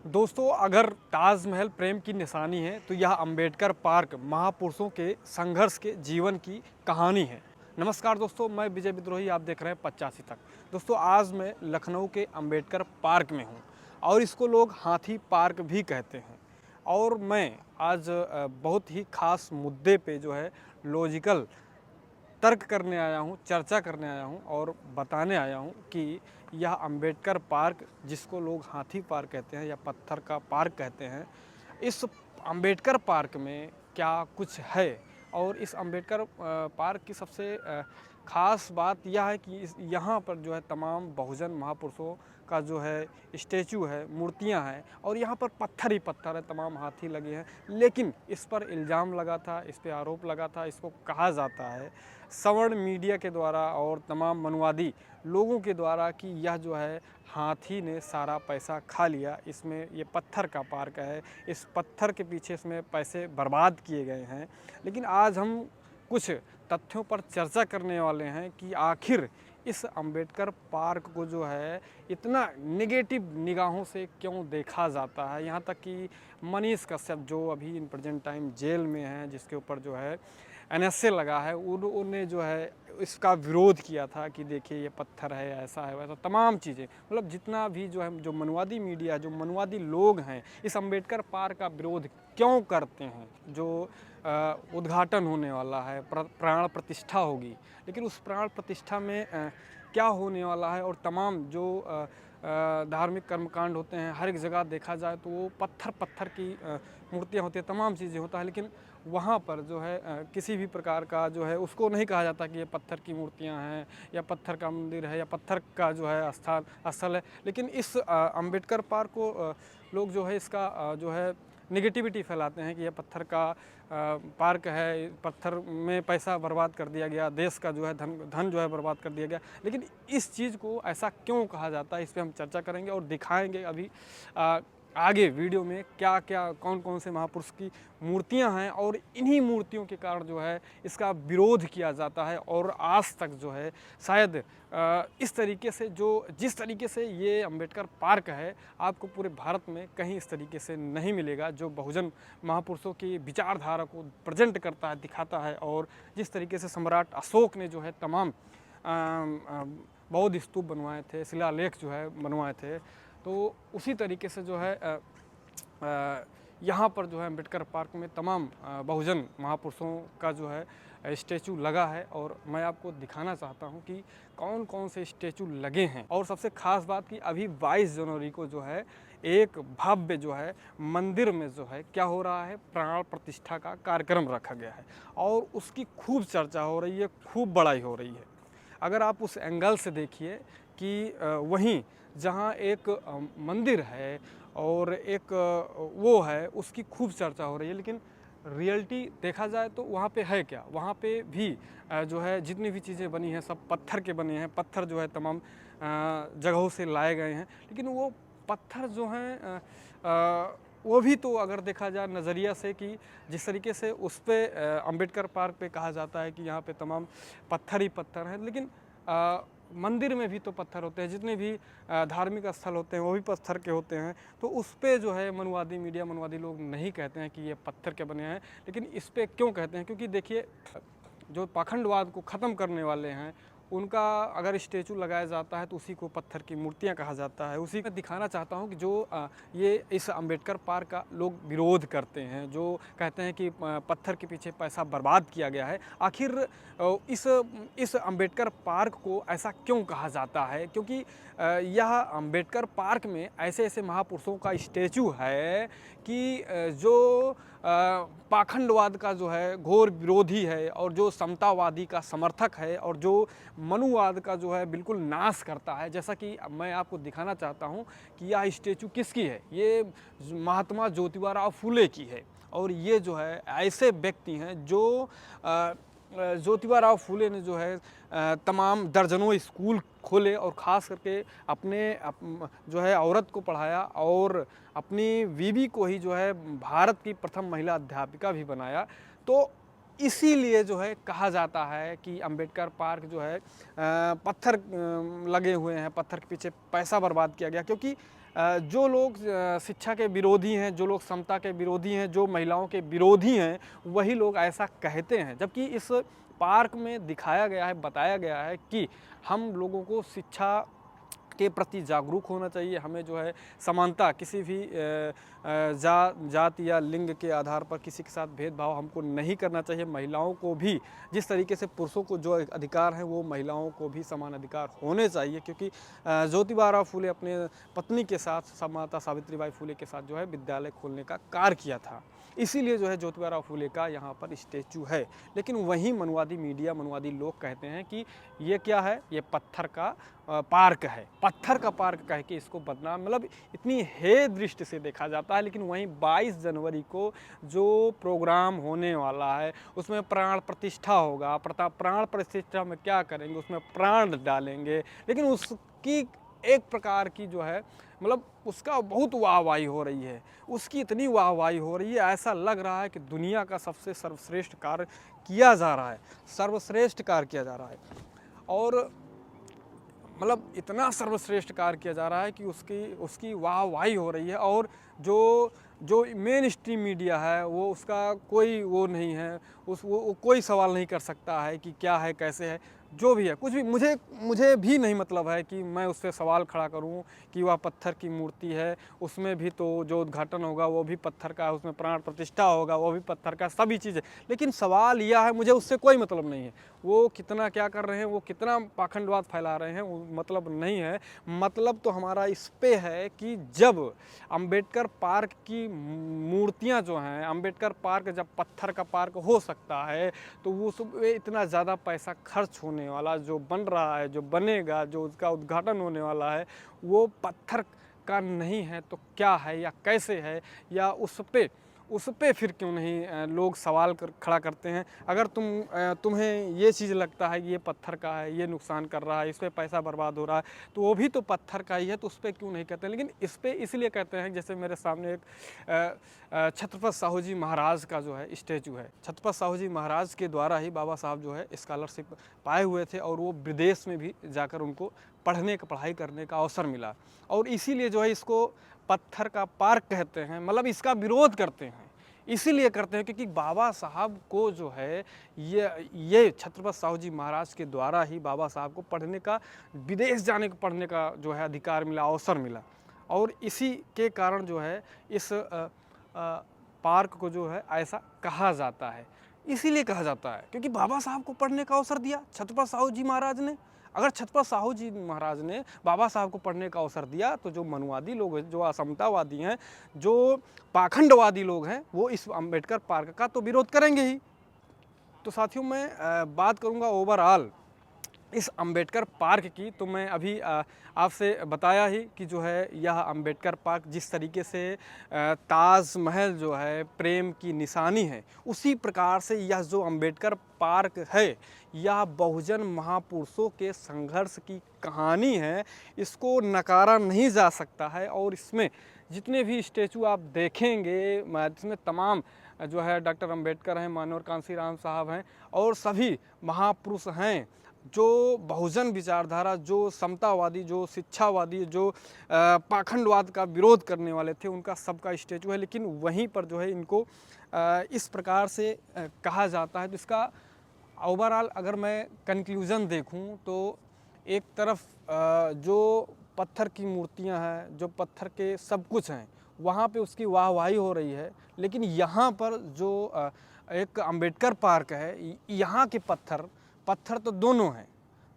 दोस्तों, अगर ताजमहल प्रेम की निशानी है तो यह अंबेडकर पार्क महापुरुषों के संघर्ष के जीवन की कहानी है। नमस्कार दोस्तों, मैं विजय विद्रोही, आप देख रहे हैं 85 तक। दोस्तों, आज मैं लखनऊ के अंबेडकर पार्क में हूं और इसको लोग हाथी पार्क भी कहते हैं। और मैं आज बहुत ही खास मुद्दे पे जो है लॉजिकल तर्क करने आया हूँ, चर्चा करने आया हूँ और बताने आया हूँ कि यह अंबेडकर पार्क, जिसको लोग हाथी पार्क कहते हैं या पत्थर का पार्क कहते हैं, इस अंबेडकर पार्क में क्या कुछ है। और इस अंबेडकर पार्क की सबसे ख़ास बात यह है कि यहाँ पर जो है तमाम बहुजन महापुरुषों का जो है स्टैचू है, मूर्तियाँ हैं और यहाँ पर पत्थर ही पत्थर है, तमाम हाथी लगे हैं। लेकिन इस पर इल्ज़ाम लगा था, इस पे आरोप लगा था, इसको कहा जाता है सवर्ण मीडिया के द्वारा और तमाम मनुवादी लोगों के द्वारा कि यह जो है हाथी ने सारा पैसा खा लिया, इसमें ये पत्थर का पार्क है, इस पत्थर के पीछे इसमें पैसे बर्बाद किए गए हैं। लेकिन आज हम कुछ तथ्यों पर चर्चा करने वाले हैं कि आखिर इस अंबेडकर पार्क को जो है इतना नेगेटिव निगाहों से क्यों देखा जाता है। यहाँ तक कि मनीष कश्यप, जो अभी इन प्रेजेंट टाइम जेल में हैं, जिसके ऊपर जो है एनएसए लगा है, उन्होंने जो है इसका विरोध किया था कि देखिए ये पत्थर है, ऐसा है वैसा, तमाम चीज़ें, मतलब जितना भी जो है, जो मनुवादी मीडिया, जो मनुवादी लोग हैं, इस अंबेडकर पार्क का विरोध क्यों करते हैं। जो उद्घाटन होने वाला है, प्राण प्रतिष्ठा होगी, लेकिन उस प्राण प्रतिष्ठा में क्या होने वाला है और तमाम जो धार्मिक कर्मकांड होते हैं, हर एक जगह देखा जाए तो वो पत्थर की मूर्तियाँ होती हैं, तमाम चीज़ें होता है। लेकिन वहाँ पर जो है किसी भी प्रकार का जो है उसको नहीं कहा जाता कि ये पत्थर की मूर्तियाँ हैं या पत्थर का मंदिर है या पत्थर का जो है स्थल है। लेकिन इस अंबेडकर पार्क को लोग जो है इसका जो है नेगेटिविटी फैलाते हैं कि यह पत्थर का पार्क है, पत्थर में पैसा बर्बाद कर दिया गया, देश का जो है धन जो है बर्बाद कर दिया गया। लेकिन इस चीज़ को ऐसा क्यों कहा जाता है, इस पे हम चर्चा करेंगे और दिखाएंगे अभी आगे वीडियो में क्या क्या कौन कौन से महापुरुष की मूर्तियां हैं और इन्हीं मूर्तियों के कारण जो है इसका विरोध किया जाता है। और आज तक जो है शायद इस तरीके से, जो जिस तरीके से ये अंबेडकर पार्क है, आपको पूरे भारत में कहीं इस तरीके से नहीं मिलेगा, जो बहुजन महापुरुषों की विचारधारा को प्रेजेंट करता है, दिखाता है। और जिस तरीके से सम्राट अशोक ने जो है तमाम बौद्ध स्तूप बनवाए थे, शिलालेख जो है बनवाए थे, तो उसी तरीके से जो है यहाँ पर जो है अम्बेडकर पार्क में तमाम बहुजन महापुरुषों का जो है स्टैचू लगा है। और मैं आपको दिखाना चाहता हूँ कि कौन कौन से स्टैचू लगे हैं। और सबसे ख़ास बात कि अभी 22 जनवरी को जो है एक भव्य जो है मंदिर में जो है क्या हो रहा है, प्राण प्रतिष्ठा का कार्यक्रम रखा गया है और उसकी खूब चर्चा हो रही है, खूब बड़ाई हो रही है। अगर आप उस एंगल से देखिए कि वहीं जहाँ एक मंदिर है और एक वो है, उसकी खूब चर्चा हो रही है, लेकिन रियलिटी देखा जाए तो वहाँ पे है क्या, वहाँ पे भी जो है जितनी भी चीज़ें बनी हैं सब पत्थर के बने हैं, पत्थर जो है तमाम जगहों से लाए गए हैं। लेकिन वो पत्थर जो हैं वो भी तो अगर देखा जाए नज़रिया से कि जिस तरीके से उस पे अम्बेडकर पार्क पे कहा जाता है कि यहाँ पे तमाम पत्थर ही पत्थर हैं, लेकिन मंदिर में भी तो पत्थर होते हैं, जितने भी धार्मिक स्थल होते हैं वो भी पत्थर के होते हैं। तो उस पे जो है मनुवादी मीडिया, मनुवादी लोग नहीं कहते हैं कि ये पत्थर के बने हैं। लेकिन इस पे क्यों कहते हैं, क्योंकि देखिए जो पाखंडवाद को ख़त्म करने वाले हैं उनका अगर स्टैचू लगाया जाता है तो उसी को पत्थर की मूर्तियां कहा जाता है। उसी में दिखाना चाहता हूं कि जो ये इस अंबेडकर पार्क का लोग विरोध करते हैं, जो कहते हैं कि पत्थर के पीछे पैसा बर्बाद किया गया है, आखिर इस अंबेडकर पार्क को ऐसा क्यों कहा जाता है। क्योंकि यह अंबेडकर पार्क में ऐसे ऐसे महापुरुषों का स्टैचू है कि जो पाखंडवाद का जो है घोर विरोधी है और जो समतावादी का समर्थक है और जो मनुवाद का जो है बिल्कुल नाश करता है। जैसा कि मैं आपको दिखाना चाहता हूँ कि यह स्टैचू किसकी है, ये महात्मा ज्योतिबा राव फुले की है। और ये जो है ऐसे व्यक्ति हैं जो ज्योतिबा राव फुले ने जो है तमाम दर्जनों स्कूल खोले और ख़ास करके जो है औरत को पढ़ाया और अपनी बीवी को ही जो है भारत की प्रथम महिला अध्यापिका भी बनाया। तो इसीलिए जो है कहा जाता है कि अंबेडकर पार्क जो है पत्थर लगे हुए हैं, पत्थर के पीछे पैसा बर्बाद किया गया। क्योंकि जो लोग शिक्षा के विरोधी हैं, जो लोग समता के विरोधी हैं, जो महिलाओं के विरोधी हैं, वही लोग ऐसा कहते हैं। जबकि इस पार्क में दिखाया गया है, बताया गया है कि हम लोगों को शिक्षा के प्रति जागरूक होना चाहिए। हमें जो है समानता, किसी भी जाति या लिंग के आधार पर किसी के साथ भेदभाव हमको नहीं करना चाहिए। महिलाओं को भी जिस तरीके से पुरुषों को जो अधिकार हैं वो महिलाओं को भी समान अधिकार होने चाहिए। क्योंकि ज्योतिबा राव फूले अपने पत्नी के साथ, माता सावित्रीबाई फूले के साथ जो है विद्यालय खोलने का कार्य किया था। इसीलिए जो है ज्योतिबा राव फूले का यहाँ पर स्टैचू है। लेकिन वहीं मनुवादी मीडिया, मनुवादी लोग कहते हैं कि ये क्या है, ये पत्थर का पार्क है। पत्थर का पार्क कह के इसको बदनाम, मतलब इतनी हे दृष्टि से देखा जाता है। लेकिन वहीं 22 जनवरी को जो प्रोग्राम होने वाला है उसमें प्राण प्रतिष्ठा होगा। प्राण प्रतिष्ठा में क्या करेंगे, उसमें प्राण डालेंगे। लेकिन उसकी एक प्रकार की जो है, मतलब उसका बहुत वाहवाही हो रही है, उसकी इतनी वाहवाही हो रही है, ऐसा लग रहा है कि दुनिया का सबसे सर्वश्रेष्ठ कार्य किया जा रहा है, सर्वश्रेष्ठ कार्य किया जा रहा है। और मतलब इतना सर्वश्रेष्ठ कार्य किया जा रहा है कि उसकी वाहवाही हो रही है। और जो मेन स्ट्रीम मीडिया है वो उसका कोई वो नहीं है, वो कोई सवाल नहीं कर सकता है कि क्या है, कैसे है, जो भी है, कुछ भी मुझे भी नहीं मतलब है कि मैं उससे सवाल खड़ा करूं कि वह पत्थर की मूर्ति है, उसमें भी तो जो उद्घाटन होगा वो भी पत्थर का है, उसमें प्राण प्रतिष्ठा होगा वो भी पत्थर का, सभी चीज़ें। लेकिन सवाल यह है, मुझे उससे कोई मतलब नहीं है, वो कितना क्या कर रहे हैं, वो कितना पाखंडवाद फैला रहे हैं, वो मतलब नहीं है। मतलब तो हमारा इस पे है कि जब अंबेडकर पार्क की मूर्तियां जो हैं, अंबेडकर पार्क जब पत्थर का पार्क हो सकता है तो वो सब इतना ज़्यादा पैसा खर्च होने वाला जो बन रहा है, जो बनेगा, जो उसका उद्घाटन होने वाला है, वो पत्थर का नहीं है तो क्या है या कैसे है, या उस पे फिर क्यों नहीं लोग सवाल खड़ा करते हैं। अगर तुम्हें ये चीज़ लगता है कि ये पत्थर का है, ये नुकसान कर रहा है, इस पर पैसा बर्बाद हो रहा है, तो वो भी तो पत्थर का ही है, तो उस पर क्यों नहीं कहते हैं। लेकिन इस पर इसलिए कहते हैं, जैसे मेरे सामने एक छत्रपति साहू जी महाराज का जो है स्टैचू है। छत्रपति साहू जी महाराज के द्वारा ही बाबा साहब जो है स्कॉलरशिप पाए हुए थे और वो विदेश में भी जाकर उनको पढ़ाई करने का अवसर मिला। और इसीलिए जो है इसको पत्थर का पार्क कहते हैं, मतलब इसका विरोध करते हैं। इसीलिए करते हैं क्योंकि बाबा साहब को जो है ये छत्रपति साहू जी महाराज के द्वारा ही बाबा साहब को पढ़ने का, विदेश जाने को पढ़ने का जो है अधिकार मिला, अवसर मिला। और इसी के कारण जो है इस पार्क को जो है ऐसा कहा जाता है। इसीलिए कहा जाता है क्योंकि बाबा साहब को पढ़ने का अवसर दिया छत्रपति साहू जी महाराज ने। अगर छत्रपति साहू जी महाराज ने बाबा साहब को पढ़ने का अवसर दिया तो जो मनुवादी लोग हैं, जो असमतावादी हैं, जो पाखंडवादी लोग हैं, वो इस अंबेडकर पार्क का तो विरोध करेंगे ही। तो साथियों, मैं बात करूंगा ओवरऑल इस अंबेडकर पार्क की। तो मैं अभी आपसे बताया ही कि जो है यह अंबेडकर पार्क जिस तरीके से ताजमहल जो है प्रेम की निशानी है, उसी प्रकार से यह जो अंबेडकर पार्क है यह बहुजन महापुरुषों के संघर्ष की कहानी है। इसको नकारा नहीं जा सकता है। और इसमें जितने भी स्टैचू आप देखेंगे, जिसमें तमाम जो है डॉक्टर अंबेडकर हैं, मानवर कांशीराम साहब हैं और सभी महापुरुष हैं जो बहुजन विचारधारा, जो समतावादी, जो शिक्षावादी, जो पाखंडवाद का विरोध करने वाले थे, उनका सबका स्टैचू है। लेकिन वहीं पर जो है इनको इस प्रकार से कहा जाता है। तो इसका ओवरऑल अगर मैं कंक्लूज़न देखूं तो एक तरफ जो पत्थर की मूर्तियां हैं, जो पत्थर के सब कुछ हैं, वहाँ पे उसकी वाहवाही हो रही है। लेकिन यहाँ पर जो एक अंबेडकर पार्क है, यहाँ के पत्थर तो दोनों हैं।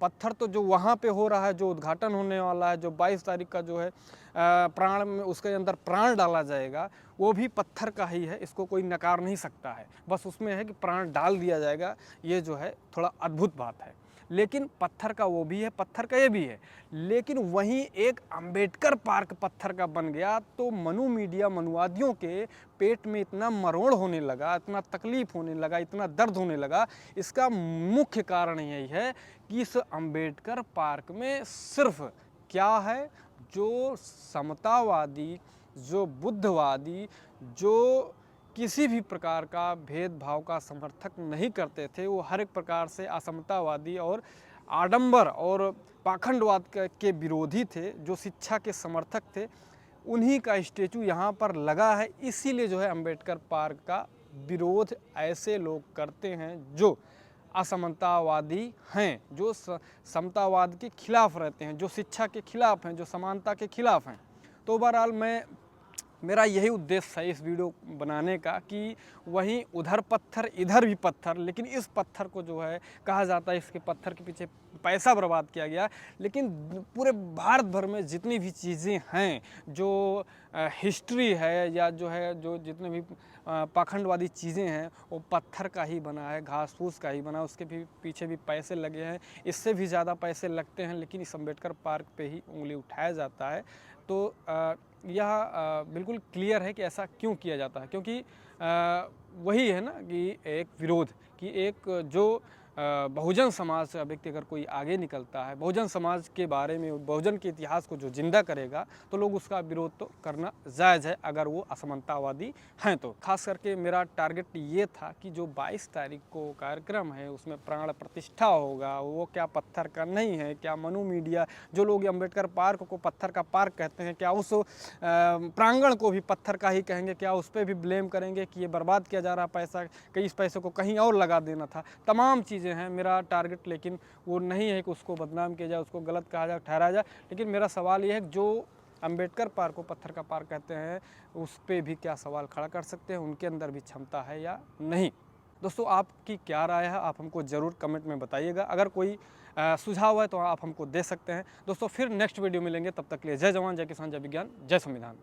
पत्थर तो जो वहाँ पे हो रहा है, जो उद्घाटन होने वाला है, जो 22 तारीख का जो है प्राण में उसके अंदर प्राण डाला जाएगा, वो भी पत्थर का ही है। इसको कोई नकार नहीं सकता है। बस उसमें है कि प्राण डाल दिया जाएगा, ये जो है थोड़ा अद्भुत बात है। लेकिन पत्थर का वो भी है, पत्थर का ये भी है। लेकिन वहीं एक अंबेडकर पार्क पत्थर का बन गया तो मीडिया, मनुवादियों के पेट में इतना मरोड़ होने लगा, इतना तकलीफ होने लगा, इतना दर्द होने लगा। इसका मुख्य कारण यही है कि इस अंबेडकर पार्क में सिर्फ क्या है, जो समतावादी, जो बुद्धवादी, जो किसी भी प्रकार का भेदभाव का समर्थक नहीं करते थे, वो हर एक प्रकार से असमतावादी और आडंबर और पाखंडवाद के विरोधी थे, जो शिक्षा के समर्थक थे, उन्हीं का स्टेचू यहाँ पर लगा है। इसीलिए जो है अम्बेडकर पार्क का विरोध ऐसे लोग करते हैं जो असमानतावादी हैं, जो समतावाद के खिलाफ रहते हैं, जो शिक्षा के खिलाफ हैं, जो समानता के खिलाफ हैं। तो बहरहाल मेरा यही उद्देश्य है इस वीडियो बनाने का कि वहीं उधर पत्थर इधर भी पत्थर, लेकिन इस पत्थर को जो है कहा जाता है इसके पत्थर के पीछे पैसा बर्बाद किया गया, लेकिन पूरे भारत भर में जितनी भी चीज़ें हैं, जो हिस्ट्री है या जो जितने भी पाखंडवादी चीज़ें हैं, वो पत्थर का ही बना है, घास फूस का ही बना है, उसके भी पीछे भी पैसे लगे हैं, इससे भी ज़्यादा पैसे लगते हैं, लेकिन इस अम्बेडकर पार्क पे ही उंगली उठाया जाता है। तो यह बिल्कुल क्लियर है कि ऐसा क्यों किया जाता है, क्योंकि वही है ना कि एक विरोध कि एक जो बहुजन समाज का व्यक्ति अगर कोई आगे निकलता है, बहुजन समाज के बारे में, बहुजन के इतिहास को जो जिंदा करेगा, तो लोग उसका विरोध तो करना जायज़ है अगर वो असमानतावादी हैं तो। खास करके मेरा टारगेट ये था कि जो 22 तारीख को कार्यक्रम है उसमें प्राण प्रतिष्ठा होगा, वो क्या पत्थर का नहीं है, क्या मनु मीडिया जो लोग अम्बेडकर पार्क को पत्थर का पार्क कहते हैं, क्या उस प्रांगण को भी पत्थर का ही कहेंगे, क्या उस पर भी ब्लेम करेंगे कि ये बर्बाद किया जा रहा पैसा, कि इस पैसे को कहीं और लगा देना था। तमाम चीज़ें हैं। मेरा टारगेट लेकिन वो नहीं है कि उसको बदनाम किया जाए, उसको गलत कहा जाए, ठहराया जाए, लेकिन मेरा सवाल ये है कि जो अम्बेडकर पार्क को पत्थर का पार्क कहते हैं उस पर भी क्या सवाल खड़ा कर सकते हैं, उनके अंदर भी क्षमता है या नहीं। दोस्तों आपकी क्या राय है, आप हमको ज़रूर कमेंट में बताइएगा। अगर कोई सुझाव है तो आप हमको दे सकते हैं। दोस्तों फिर नेक्स्ट वीडियो मिलेंगे, तब तक के लिए जय जवान, जय किसान, जय विज्ञान, जय संविधान।